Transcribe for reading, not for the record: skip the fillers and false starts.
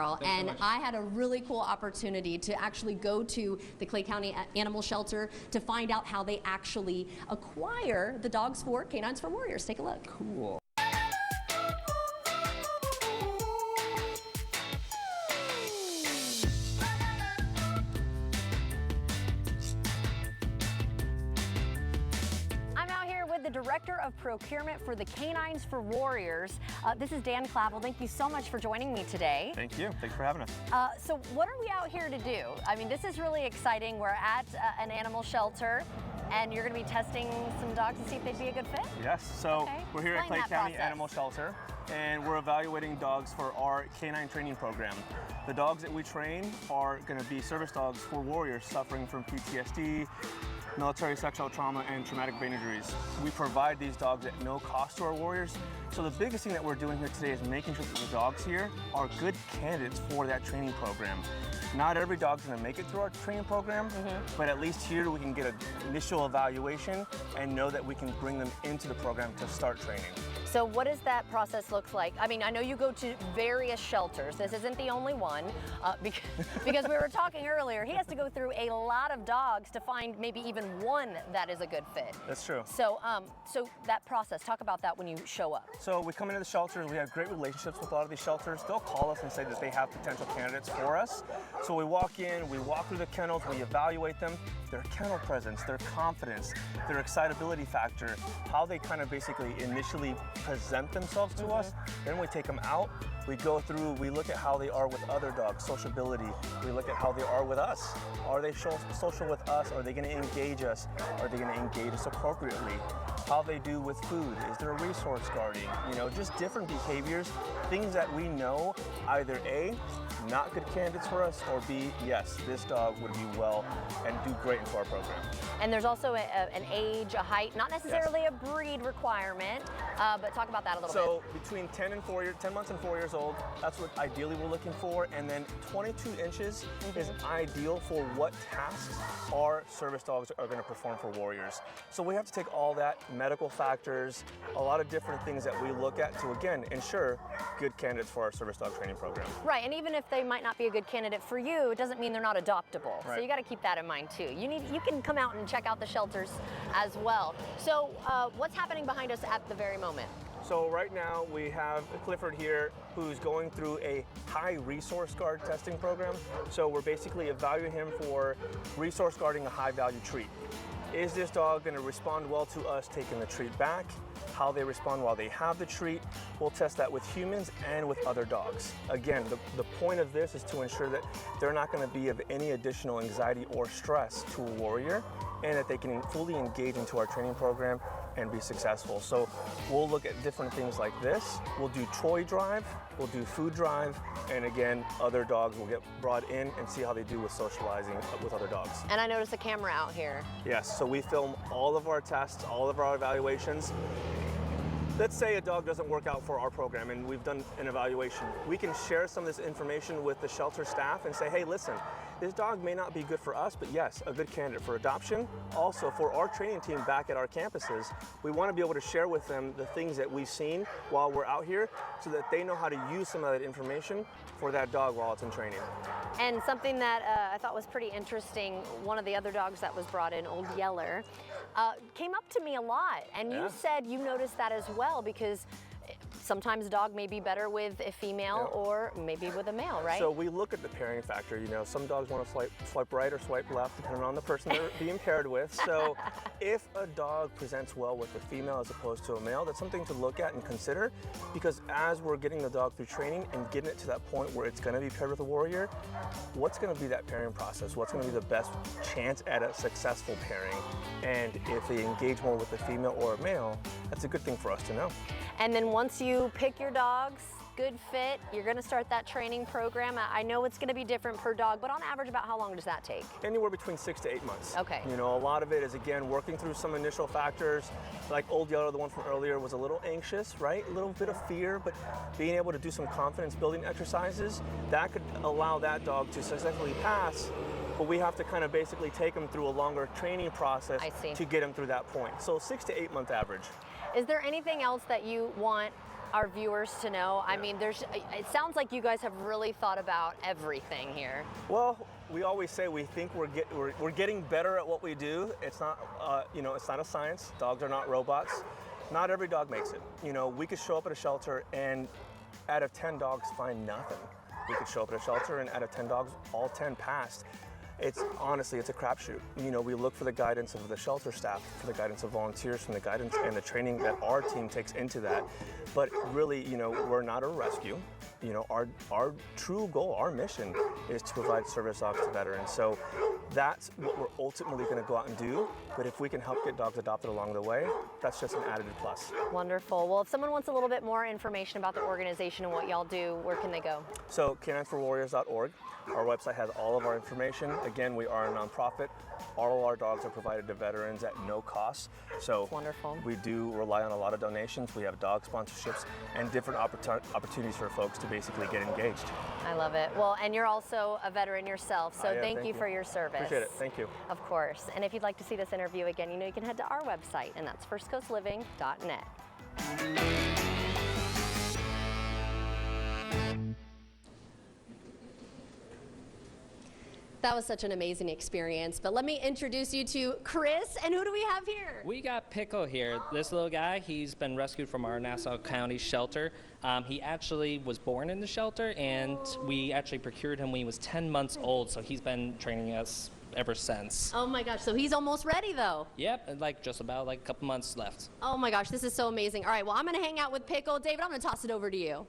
And I had a really cool opportunity to actually go to the Clay County Animal Shelter to find out how they actually acquire the dogs for Canines for Warriors. Take a look. Cool. The Director of Procurement for the Canines for Warriors. This is Dan Clavel. Thank you so much for joining me today. Thank you. Thanks for having us. So what are we out here to do? I mean, this is really exciting. We're at an animal shelter, and you're going to be testing some dogs to see if they'd be a good fit? Yes. So we're here at Clay County Animal Shelter, and we're evaluating dogs for our canine training program. The dogs that we train are going to be service dogs for warriors suffering from PTSD, military sexual trauma, and traumatic brain injuries. We provide these dogs at no cost to our warriors. So the biggest thing that we're doing here today is making sure that the dogs here are good candidates for that training program. Not every dog's gonna make it through our training program, but at least here we can get an initial evaluation and know that we can bring them into the program to start training. So what does that process look like? I mean, I know you go to various shelters. This isn't the only one, because we were talking earlier, he has to go through a lot of dogs to find maybe even one that is a good fit. That's true. So, so that process, talk about that when you show up. So we come into the shelters, we have great relationships with a lot of these shelters. They'll call us and say that they have potential candidates for us. So we walk in, we walk through the kennels, we evaluate them, their kennel presence, their confidence, their excitability factor, how they kind of basically initially present themselves to us. Then we take them out, we go through, we look at how they are with other dogs, sociability. We look at how they are with us. Are they social with us? Are they going to engage us? Are they going to engage us appropriately? How they do with food? Is there a resource guarding? You know, just different behaviors, things that we know either A, not good candidates for us, or B, yes, this dog would be well and do great into our program. And there's also an age, a height, not necessarily a breed requirement, but talk about that a little bit. So between 10 months and 4 years old, that's what ideally we're looking for. And then 22 inches is ideal for what tasks our service dogs are going to perform for warriors. So we have to take all that, medical factors, a lot of different things that we look at to, again, ensure good candidates for our service dog training program. Right, and even if they might not be a good candidate for you, it doesn't mean they're not adoptable. Right. So you got to keep that in mind too. You can come out and check out the shelters as well. So what's happening behind us at the very moment? So right now we have Clifford here who's going through a high resource guard testing program. So we're basically evaluating him for resource guarding a high value treat. Is this dog going to respond well to us taking the treat back? How they respond while they have the treat. We'll test that with humans and with other dogs. Again, the point of this is to ensure that they're not going to be of any additional anxiety or stress to a warrior, and that they can fully engage into our training program and be successful. So we'll look at different things like this. We'll do toy drive, we'll do food drive, and again, other dogs will get brought in and see how they do with socializing with other dogs. And I noticed a camera out here. Yes, so we film all of our tests, all of our evaluations. Let's say a dog doesn't work out for our program and we've done an evaluation. We can share some of this information with the shelter staff and say, hey, listen, this dog may not be good for us, but yes, a good candidate for adoption. Also, for our training team back at our campuses, we want to be able to share with them the things that we've seen while we're out here so that they know how to use some of that information for that dog while it's in training. And something that I thought was pretty interesting, one of the other dogs that was brought in, Old Yeller, came up to me a lot. And you said you noticed that as well, because sometimes a dog may be better with a female or maybe with a male, right? So we look at the pairing factor. You know, some dogs want to swipe right or swipe left, depending on the person they're being paired with. So if a dog presents well with a female as opposed to a male, that's something to look at and consider, because as we're getting the dog through training and getting it to that point where it's going to be paired with a warrior, what's going to be that pairing process? What's going to be the best chance at a successful pairing? And if they engage more with a female or a male, that's a good thing for us to know. And then once you pick your dogs, good fit, you're going to start that training program. I know it's going to be different per dog, but on average, about how long does that take? Anywhere between 6 to 8 months. Okay. You know, a lot of it is, again, working through some initial factors. Like Old Yeller, the one from earlier, was a little anxious, right? A little bit of fear, but being able to do some confidence building exercises, that could allow that dog to successfully pass. But we have to kind of basically take them through a longer training process to get them through that point. So 6 to 8 month average. Is there anything else that you want our viewers to know? I mean, it sounds like you guys have really thought about everything here. Well, we always say we think we're getting better at what we do. It's not, it's not a science. Dogs are not robots. Not every dog makes it. We could show up at a shelter and out of 10 dogs find nothing. We could show up at a shelter and out of 10 dogs, all 10 passed. Honestly, it's a crapshoot. We look for the guidance of the shelter staff, for the guidance of volunteers, from the guidance and the training that our team takes into that. But really, we're not a rescue. Our true goal, our mission is to provide service dogs to veterans. So that's what we're ultimately going to go out and do. But if we can help get dogs adopted along the way, that's just an added plus. Wonderful. Well, if someone wants a little bit more information about the organization and what y'all do, where can they go? So caninesforwarriors.org. Our website has all of our information. Again, we are a nonprofit. All our dogs are provided to veterans at no cost. So wonderful. We do rely on a lot of donations. We have dog sponsorships and different opportunities for folks to basically get engaged. I love it. Well, and you're also a veteran yourself, so thank you for your service. Appreciate it. Thank you. Of course. And if you'd like to see this interview again, you can head to our website, and that's firstcoastliving.net. That was such an amazing experience, but let me introduce you to Chris, and who do we have here? We got Pickle here. This little guy, he's been rescued from our Nassau County shelter. He actually was born in the shelter, and we actually procured him when he was 10 months old, so he's been training us ever since. Oh my gosh, so he's almost ready though. Yep, just about a couple months left. Oh my gosh, this is so amazing. All right, well, I'm gonna hang out with Pickle. David, I'm gonna toss it over to you.